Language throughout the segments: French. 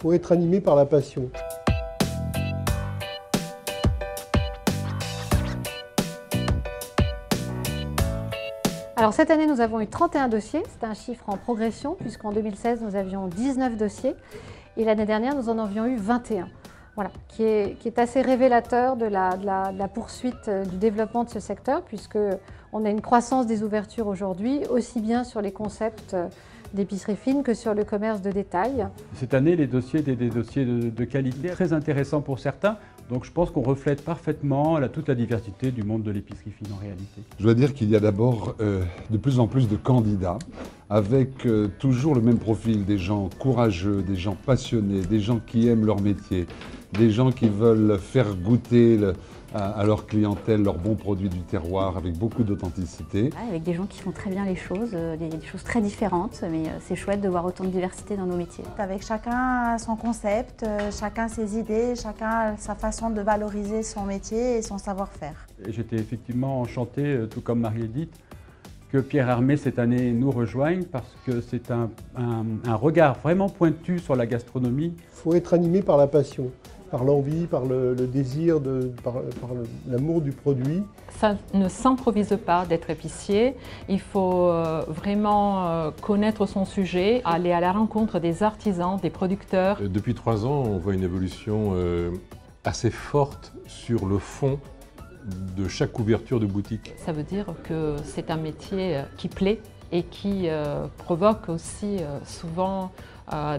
faut être animé par la passion. Alors cette année, nous avons eu 31 dossiers, c'est un chiffre en progression puisqu'en 2016, nous avions 19 dossiers et l'année dernière, nous en avions eu 21. Voilà, qui est assez révélateur de la poursuite du développement de ce secteur puisqu'on a une croissance des ouvertures aujourd'hui, aussi bien sur les concepts d'épicerie fine que sur le commerce de détail. Cette année, les dossiers étaient des dossiers de qualité très intéressants pour certains. Donc je pense qu'on reflète parfaitement toute la diversité du monde de l'épicerie fine en réalité. Je dois dire qu'il y a d'abord de plus en plus de candidats avec toujours le même profil, des gens courageux, des gens passionnés, des gens qui aiment leur métier, des gens qui veulent faire goûter à leur clientèle leurs bons produits du terroir avec beaucoup d'authenticité. Avec des gens qui font très bien les choses, des choses très différentes, mais c'est chouette de voir autant de diversité dans nos métiers. Avec chacun son concept, chacun ses idées, chacun sa façon de valoriser son métier et son savoir-faire. J'étais effectivement enchanté, tout comme Marie-Édith, que Pierre Hermé cette année nous rejoigne parce que c'est un regard vraiment pointu sur la gastronomie. Il faut être animé par la passion, par l'envie, par le désir, par l'amour du produit. Ça ne s'improvise pas d'être épicier, il faut vraiment connaître son sujet, aller à la rencontre des artisans, des producteurs. Depuis 3 ans, on voit une évolution assez forte sur le fond de chaque ouverture de boutique. Ça veut dire que c'est un métier qui plaît et qui provoque aussi souvent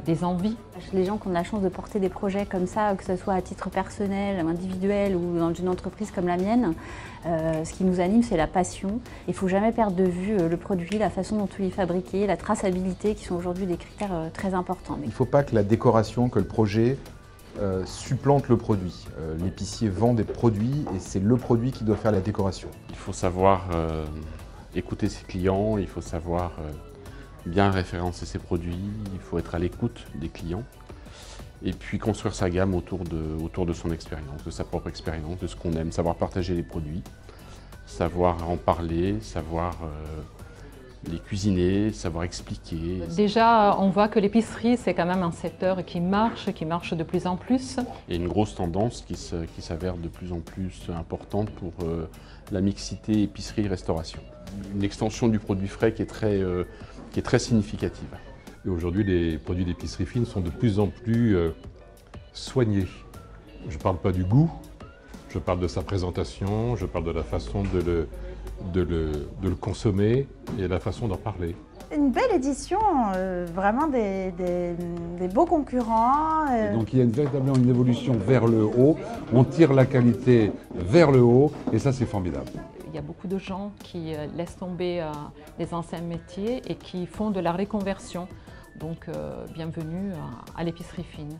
des envies. Les gens qui ont la chance de porter des projets comme ça, que ce soit à titre personnel, individuel ou dans une entreprise comme la mienne, ce qui nous anime, c'est la passion. Il ne faut jamais perdre de vue le produit, la façon dont il est fabriqué, la traçabilité, qui sont aujourd'hui des critères très importants. Il ne faut pas que la décoration, que le projet supplante le produit. L'épicier vend des produits et c'est le produit qui doit faire la décoration. Il faut savoir écouter ses clients, il faut savoir bien référencer ses produits, il faut être à l'écoute des clients et puis construire sa gamme autour de son expérience, de sa propre expérience, de ce qu'on aime, savoir partager les produits, savoir en parler, savoir les cuisiner, savoir expliquer. Déjà, on voit que l'épicerie, c'est quand même un secteur qui marche de plus en plus. Il y a une grosse tendance qui s'avère de plus en plus importante pour la mixité épicerie-restauration. Une extension du produit frais qui est très significative. Et aujourd'hui, les produits d'épicerie fine sont de plus en plus soignés. Je ne parle pas du goût, je parle de sa présentation, je parle de la façon de le consommer et la façon d'en parler. Une belle édition, vraiment des beaux concurrents. Et donc il y a véritablement une évolution vers le haut, on tire la qualité vers le haut et ça c'est formidable. Il y a beaucoup de gens qui laissent tomber les anciens métiers et qui font de la reconversion. Donc bienvenue à l'épicerie fine.